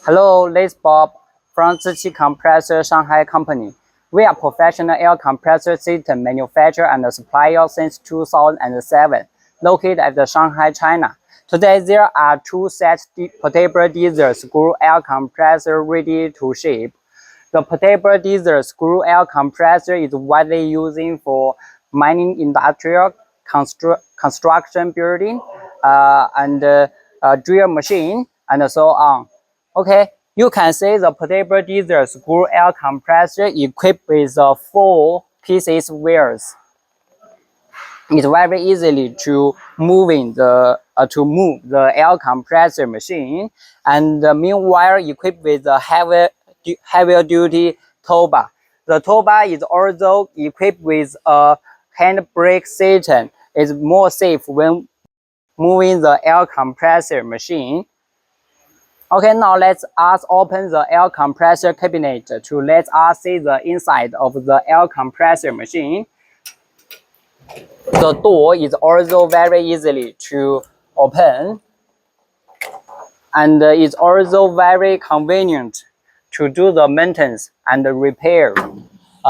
Hello, this is Bob from ZIQI Compressor Shanghai Company. We are professional air compressor system manufacturer and supplier since 2007, located at Shanghai, China. Today, there are two sets portable diesel screw air compressor ready to ship. The portable diesel screw air compressor is widely used for mining, industrial, construction building, drill machine, and so on. Okay, you can see the portable diesel screw air compressor equipped with 4 pieces wheels. It's very easily to move the air compressor machine, and meanwhile equipped with a heavy duty towable. The towable is also equipped with a handbrake system. It's more safe when moving the air compressor machine. Okay, now let us open the air compressor cabinet to let us see the inside of the air compressor machine. The door is also very easily to open, and it's also very convenient to do the maintenance and the repair.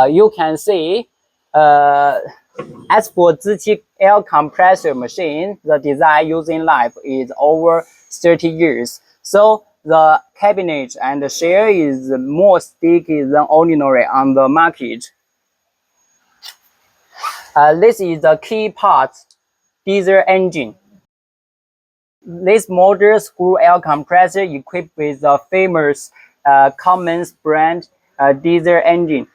You can see, as for ZIQI air compressor machine, the design using life is over 30 years. So the cabinet and the shell is more sticky than ordinary on the market. This is the key part, diesel engine. This model screw air compressor equipped with the famous Cummins brand diesel engine.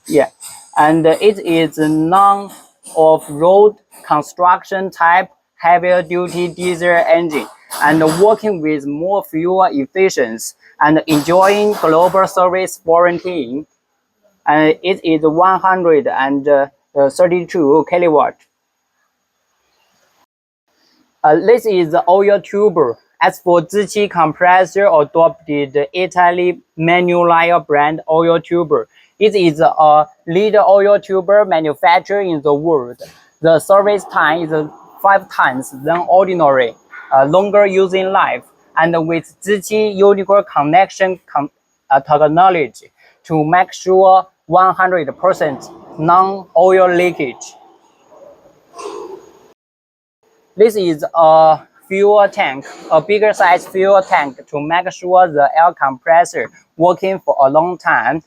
Yeah, and it is a non-off-road construction type heavy-duty diesel engine, and working with more fuel efficiency and enjoying global service warranty. And it is 132 kilowatt. This is the oil tuber. As for ZIQI compressor adopted Italy Manulier brand oil tuber. It is a leading oil tuber manufacturer in the world. The service time is 5 times than ordinary, longer using life, and with ZIQI unique connection technology to make sure 100% non-oil leakage. This is a fuel tank, a bigger size fuel tank to make sure the air compressor working for a long time.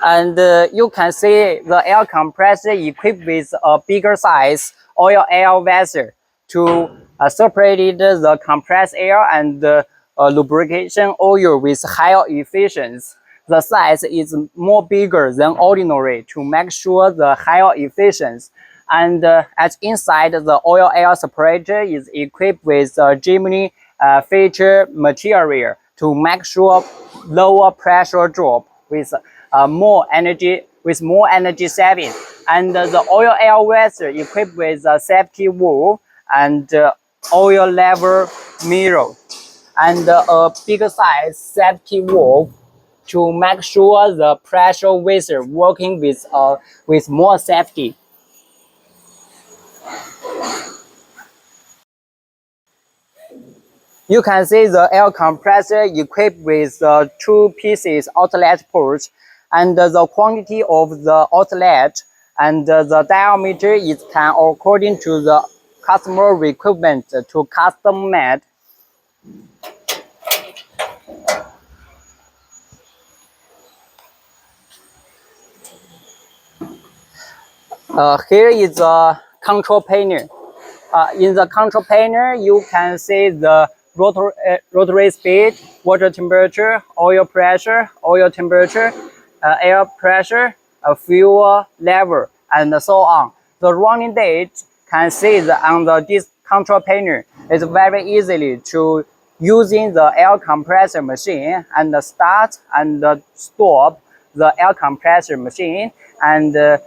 And you can see the air compressor equipped with a bigger size oil air vessel to separate the compressed air and lubrication oil with higher efficiency. The size is more bigger than ordinary to make sure the higher efficiency. And as inside, the oil air separator is equipped with a Gemini feature material to make sure lower pressure drop with more energy saving. And the oil air vessel equipped with a safety valve and oil level mirror, and a bigger size safety valve to make sure the pressure vessel working with more safety. You can see the air compressor equipped with 2 pieces outlet ports, and the quantity of the outlet and the diameter is can according to the customer requirement to custom made. Here is the control panel. In the control panel, you can see the rotary speed, water temperature, oil pressure, air pressure, fuel level, and so on. The running date can see on this control panel. It's very easily to using the air compressor machine and start and stop the air compressor machine, and it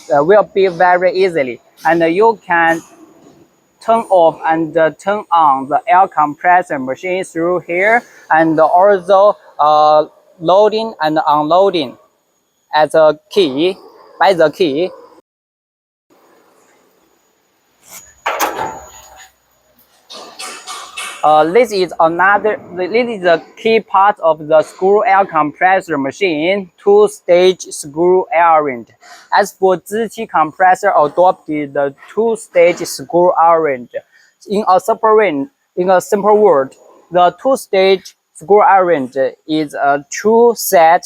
will be very easily. And you can turn off and turn on the air compressor machine through here, and also loading and unloading as a key by the key. This is the key part of the screw air compressor machine, two-stage screw airing. As for ZIQI compressor adopted the two-stage screw airing. In a simple word, the two-stage screw airing is a two-set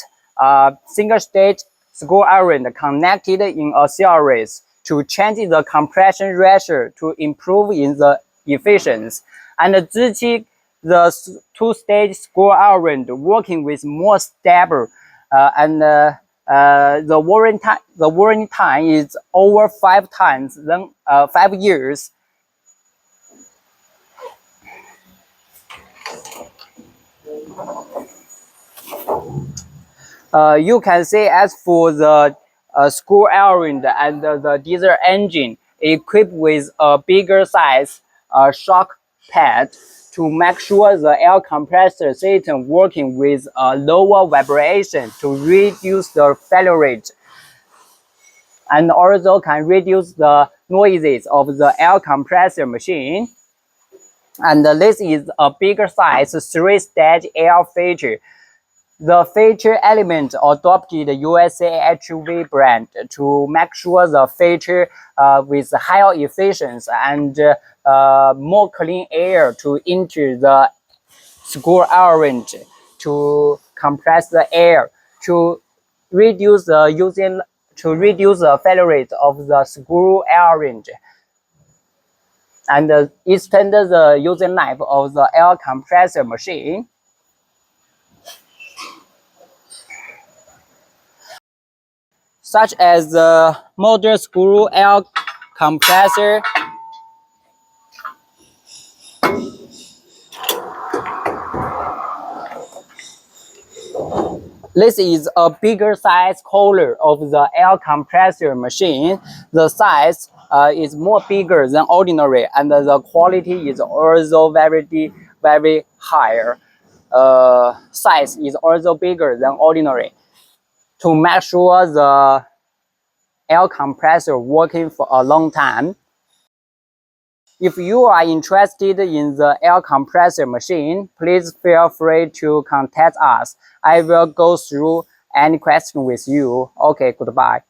single-stage screw airing connected in a series to change the compression ratio to improve in the efficiency. And the two-stage screw airing working with more stable the warranty time is over 5 years. You can see as for the screw airing and the diesel engine equipped with a bigger size shock pad to make sure the air compressor system working with a lower vibration to reduce the failure rate, and also can reduce the noises of the air compressor machine. And this is a bigger size three-stage air feature. The feature element adopted USA HUV brand to make sure the feature with higher efficiency and more clean air to enter the screw airing to compress the air to reduce the failure rate of the screw airing and extend the using life of the air compressor machine. Such as the modern screw air compressor, this is a bigger size cooler of the air compressor machine. The size is more bigger than ordinary, and the quality is also very higher. Size is also bigger than ordinary to make sure the air compressor working for a long time. If you are interested in the air compressor machine, please feel free to contact us. I will go through any question with you. Okay, goodbye.